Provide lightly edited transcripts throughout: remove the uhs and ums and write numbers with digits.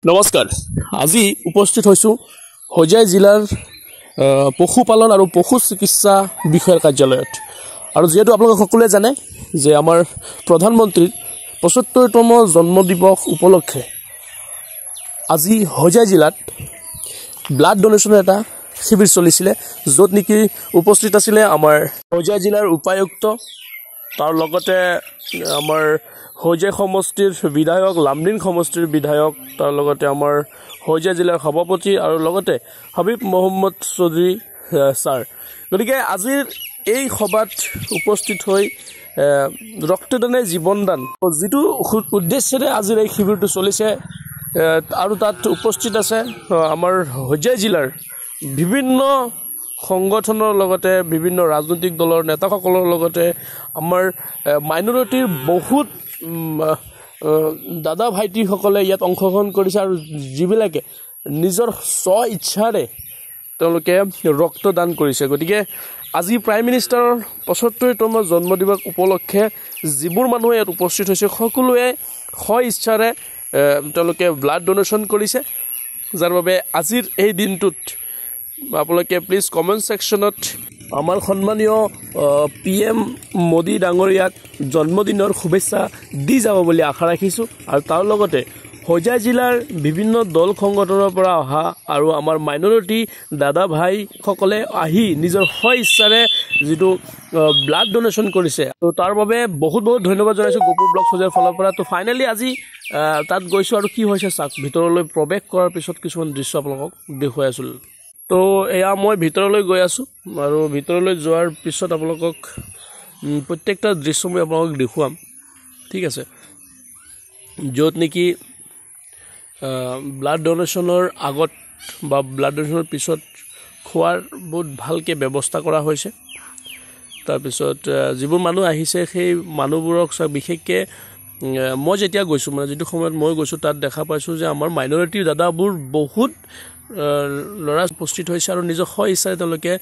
নমস্কাৰ আজি উপস্থিত হৈছো হোজাই জিলাৰ পশুপালন আৰু পশু চিকিৎসা বিষয়ৰ কাৰ্যালয়ত আৰু যেহেতু আপোনালোক সকলোৱে জানে যে আমাৰ প্ৰধানমন্ত্ৰীৰ ৭৫তম জন্ম দিৱস উপলক্ষে আজি হোজাই জিলাত ব্লাড ডোনেশ্যনৰ এটা শিবিৰ চলিছিল য'ত নেকি উপস্থিত আছিল আমাৰ হোজাই জিলাৰ উপায়ুক্ত তাৰ লগতে আমাৰ হোজাই সমষ্টিৰ বিধায়ক লামডিং সমষ্টিৰ বিধায়ক তাৰ লগতে আমাৰ হোজাই জিলাৰ সভাপতি আৰু লগতে হাবিব মহম্মদ চৌধুৰী ছাৰ গতিকে আজিৰ এই সভাত উপস্থিত হৈ ৰক্তদানে জীৱনদান যিটো উদ্দেশ্যৰে আজিৰ এই শিবিৰটো চলিছে আৰু তাত উপস্থিত আছে আমাৰ হোজাই জিলাৰ বিভিন্ন সংগঠনৰ লগতে বিভিন্ন ৰাজনৈতিক দলৰ নেতাসকলৰ লগতে আমাৰ মাইনৰিটিৰ বহুত দাদা ভাইটিসকলে ইয়াত অংশগ্ৰহণ কৰিছে আৰু যিবিলাকে নিজৰ স্ব ইচ্ছাৰে তেওঁলোকে ৰক্তদান কৰিছে গতিকে আজি প্ৰাইম মিনিষ্টাৰৰ ৭৫তম জন্মদিৱস উপলক্ষে যিবোৰ মানুহে ইয়াত উপস্থিত হৈছে সকলোৱে স্ব ইচ্ছাৰে তেওঁলোকে ব্লাড ডোনেশ্যন কৰিছে যাৰ বাবে আজিৰ এই দিনটোত আপোনালোকে প্লিজ কমেণ্ট ছেকশ্যনত আমাৰ সন্মানীয় PM মোদী ডাঙৰীয়াক জন্মদিনৰ শুভেচ্ছা দি যাব বুলি আশা ৰাখিছোঁ আৰু তাৰ লগতে হোজাই জিলাৰ বিভিন্ন দল সংগঠনৰ পৰা অহা আৰু আমাৰ মাইনৰিটি দাদা ভাইসকলে আহি নিজৰ স্ব ইচ্ছাৰে যিটো ব্লাড ডোনেশ্যন কৰিছে তো তাৰ বাবে বহুত বহুত ধন্যবাদ জনাইছোঁ গোপুৰ ব্লগ হোজাইৰ ফালৰ পৰা তো ফাইনেলি আজি তাত গৈছোঁ আৰু কি হৈছে চাওক ভিতৰলৈ প্ৰৱেশ কৰাৰ পিছত কিছুমান দৃশ্য আপোনালোকক দেখুৱাই আছোঁ তো এয়া মই ভিতৰলৈ গৈ আছোঁ আৰু ভিতৰলৈ যোৱাৰ পিছত আপোনালোকক প্ৰত্যেকটা দৃশ্য মই আপোনালোকক দেখুৱাম ঠিক আছে য'ত নেকি ব্লাড ডোনেশ্যনৰ আগত বা ব্লাড ডোনেশ্যনৰ পিছত খোৱাৰ বহুত ভালকৈ ব্যৱস্থা কৰা হৈছে তাৰপিছত যিবোৰ মানুহ আহিছে সেই মানুহবোৰক বিশেষকৈ মই যেতিয়া গৈছোঁ মানে যিটো সময়ত মই গৈছোঁ তাত দেখা পাইছোঁ যে আমাৰ মাইনৰিটিৰ দাদাবোৰ বহুত ল'ৰা উপস্থিত হৈছে আৰু নিজৰ স্ব ইচ্ছাৰে তেওঁলোকে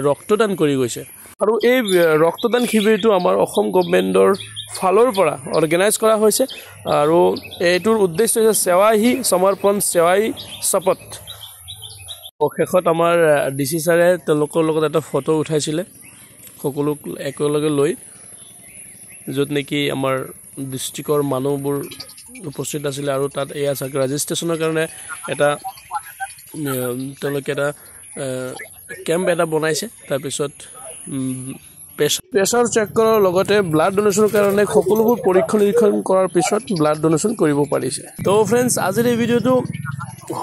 ৰক্তদান কৰি গৈছে আৰু এই ৰক্তদান শিবিৰটো আমাৰ অসম গভৰ্ণমেণ্টৰ ফালৰ পৰা অৰ্গেনাইজ কৰা হৈছে আৰু এইটোৰ উদ্দেশ্য হৈছে সেৱা হি সমৰ্পণ সেৱা হি শপথ শেষত আমাৰ DC ছাৰে তেওঁলোকৰ লগত এটা ফটো উঠাইছিলে সকলো একেলগে লৈ য'ত নেকি আমাৰ ডিষ্ট্ৰিক্টৰ মানুহবোৰ উপস্থিত আছিলে আৰু তাত এয়া চাগে ৰেজিষ্ট্ৰেশ্যনৰ কাৰণে এটা তেওঁলোকে এটা কেম্প এটা বনাইছে তাৰপিছত প্ৰেছাৰ চেক কৰাৰ লগতে ব্লাড ডোনেশ্যনৰ কাৰণে সকলোবোৰ পৰীক্ষা নিৰীক্ষণ কৰাৰ পিছত ব্লাড ডোনেশ্যন কৰিব পাৰিছে তো ফ্ৰেণ্ডছ আজিৰ এই ভিডিঅ'টো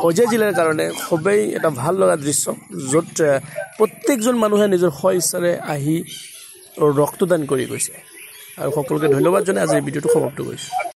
হোজাই জিলাৰ কাৰণে খুবেই এটা ভাল লগা দৃশ্য য'ত প্ৰত্যেকজন মানুহে নিজৰ স্ব ইচ্ছাৰে আহি ৰক্তদান কৰি গৈছে আৰু সকলোকে ধন্যবাদ জনাই আজিৰ ভিডিঅ'টো সমাপ্ত কৰিছোঁ